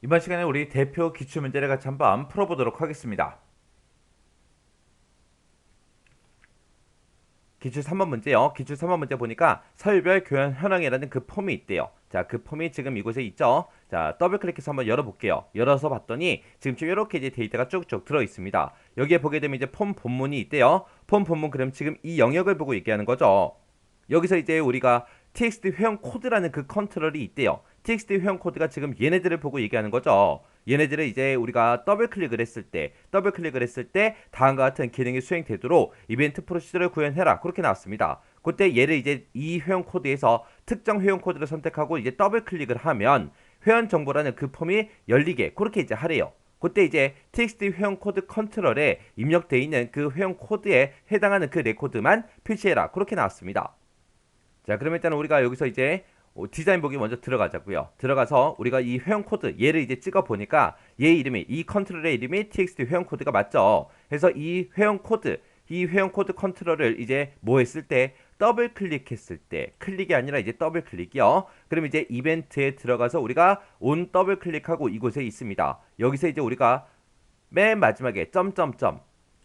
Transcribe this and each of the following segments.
이번 시간에 우리 대표 기출문제를 같이 한번 풀어보도록 하겠습니다. 기출 3번 문제요. 기출 3번 문제 보니까 서열별 교환 현황이라는 그 폼이 있대요. 자, 그 폼이 지금 이곳에 있죠. 자, 더블 클릭해서 한번 열어볼게요. 열어서 봤더니 지금 이렇게 이제 데이터가 쭉쭉 들어 있습니다. 여기에 보게 되면 이제 폼 본문이 있대요. 폼 본문 그럼 지금 이 영역을 보고 얘기하는 거죠. 여기서 이제 우리가 txt 회원 코드라는 그 컨트롤이 있대요. txt 회원 코드가 지금 얘네들을 보고 얘기하는 거죠. 얘네들을 이제 우리가 더블 클릭을 했을 때 다음과 같은 기능이 수행되도록 이벤트 프로시저를 구현해라. 그렇게 나왔습니다. 그때 얘를 이제 이 회원 코드에서 특정 회원 코드를 선택하고 이제 더블 클릭을 하면 회원 정보라는 그 폼이 열리게 그렇게 이제 하래요. 그때 이제 txt 회원 코드 컨트롤에 입력되어 있는 그 회원 코드에 해당하는 그 레코드만 표시해라. 그렇게 나왔습니다. 자, 그러면 일단 우리가 여기서 이제 디자인 보기 먼저 들어가자고요. 들어가서 우리가 이 회원 코드 얘를 이제 찍어 보니까 얘 이름이 이 컨트롤의 이름이 txt 회원 코드가 맞죠. 그래서 이 회원 코드 컨트롤을 이제 뭐 했을 때 더블 클릭했을 때 클릭이 아니라 이제 더블 클릭이요. 그럼 이제 이벤트에 들어가서 우리가 온 더블 클릭하고 이곳에 있습니다. 여기서 이제 우리가 맨 마지막에 점점점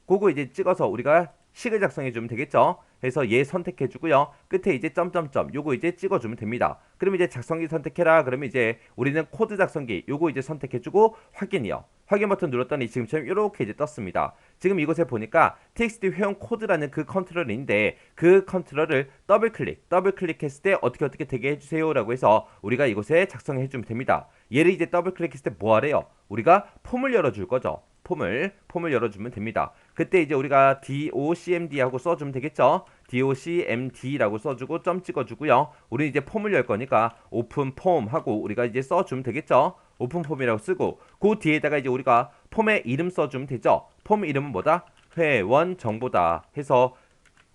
그거 이제 찍어서 우리가 식을 작성해 주면 되겠죠. 그래서 얘 선택해 주고요. 끝에 이제 점점점 요거 이제 찍어 주면 됩니다. 그럼 이제 작성기 선택해라. 그러면 이제 우리는 코드 작성기 요거 이제 선택해 주고 확인이요. 확인 버튼 눌렀더니 지금처럼 이렇게 이제 떴습니다. 지금 이곳에 보니까 txt 회원 코드라는 그 컨트롤인데 그 컨트롤을 더블 클릭했을 때 어떻게 되게 해주세요라고 해서 우리가 이곳에 작성해 주면 됩니다. 얘를 이제 더블 클릭했을 때 뭐 하래요? 우리가 폼을 열어줄 거죠. 폼을 열어주면 됩니다. 그때 이제 우리가 docmd 하고 써주면 되겠죠. docmd라고 써주고 점 찍어주고요. 우리 이제 폼을 열 거니까 오픈 폼 하고 우리가 이제 써주면 되겠죠. 오픈 폼이라고 쓰고 그 뒤에다가 이제 우리가 폼의 이름 써주면 되죠. 폼 이름은 뭐다? 회원 정보다 해서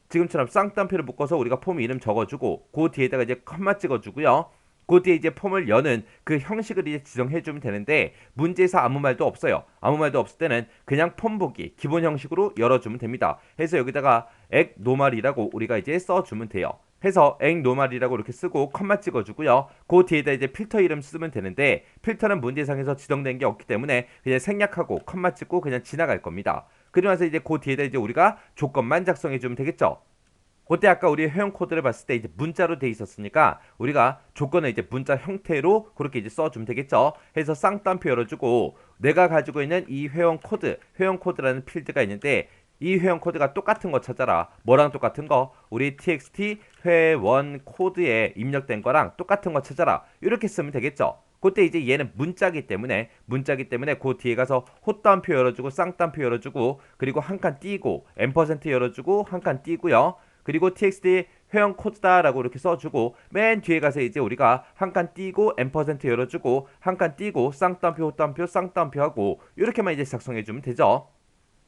지금처럼 쌍따옴표를 묶어서 우리가 폼 이름 적어주고 그 뒤에다가 이제 컴마 찍어주고요. 그 뒤에 이제 폼을 여는 그 형식을 이제 지정해주면 되는데 문제에서 아무 말도 없어요. 아무 말도 없을 때는 그냥 폼 보기 기본 형식으로 열어주면 됩니다. 해서 여기다가 액노말이라고 우리가 이제 써주면 돼요. 해서 액노말이라고 이렇게 쓰고 컴마 찍어주고요. 그 뒤에다 이제 필터 이름 쓰면 되는데 필터는 문제상에서 지정된 게 없기 때문에 그냥 생략하고 컴마 찍고 그냥 지나갈 겁니다. 그러고 나서 이제 그 뒤에다 이제 우리가 조건만 작성해주면 되겠죠. 그때 아까 우리 회원 코드를 봤을 때 이제 문자로 돼 있었으니까 우리가 조건을 이제 문자 형태로 그렇게 이제 써주면 되겠죠. 해서 쌍따옴표 열어주고 내가 가지고 있는 이 회원 코드라는 필드가 있는데 이 회원 코드가 똑같은 거 찾아라. 뭐랑 똑같은 거? 우리 txt 회원 코드에 입력된 거랑 똑같은 거 찾아라. 이렇게 쓰면 되겠죠. 그때 이제 얘는 문자기 때문에 그 뒤에 가서 헛따옴표 열어주고 쌍따옴표 열어주고 그리고 한 칸 띄고 앰퍼센트 열어주고 한 칸 띄고요. 그리고 txt 회원 코드다라고 이렇게 써주고 맨 뒤에 가서 이제 우리가 한 칸 띄고 앰퍼센트 열어주고 한 칸 띄고 쌍따옴표 헛따옴표 쌍따옴표 하고 이렇게만 이제 작성해주면 되죠.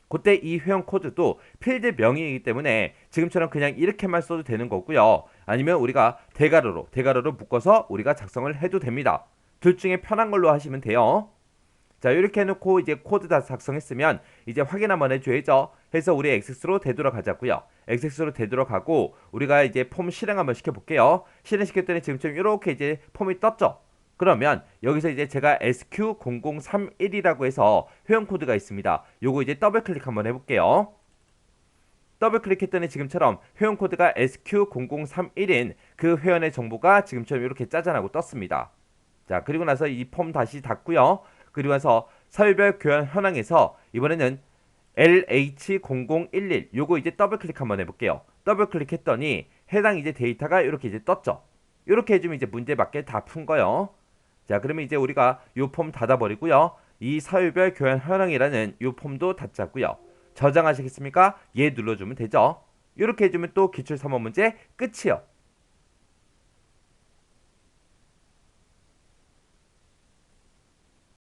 그때 이 회원 코드도 필드 명이기 때문에 지금처럼 그냥 이렇게만 써도 되는 거고요. 아니면 우리가 대괄호로 묶어서 우리가 작성을 해도 됩니다. 둘 중에 편한 걸로 하시면 돼요. 자, 이렇게 해놓고 이제 코드 다 작성했으면 이제 확인 한번 해줘야죠. 해서 우리 XX로 되돌아가자고요. XX로 되돌아가고 우리가 이제 폼 실행 한번 시켜볼게요. 실행시켰더니 지금처럼 이렇게 이제 폼이 떴죠. 그러면 여기서 이제 제가 SQ0031이라고 해서 회원 코드가 있습니다. 요거 이제 더블 클릭 한번 해볼게요. 더블 클릭했더니 지금처럼 회원 코드가 SQ0031인 그 회원의 정보가 지금처럼 이렇게 짜잔하고 떴습니다. 자, 그리고 나서 이 폼 다시 닫고요. 그리고 나서 서열별 교환 현황에서 이번에는 LH0011 요거 이제 더블 클릭 한번 해볼게요. 더블 클릭했더니 해당 이제 데이터가 이렇게 이제 떴죠. 이렇게 해주면 이제 문제 맞게 다 푼 거요. 자, 그러면 이제 우리가 요 폼 닫아버리고요. 이 서열별 교환 현황이라는 요 폼도 닫자고요. 저장하시겠습니까? 얘 눌러주면 되죠. 이렇게 해주면 또 기출 3번 문제 끝이요.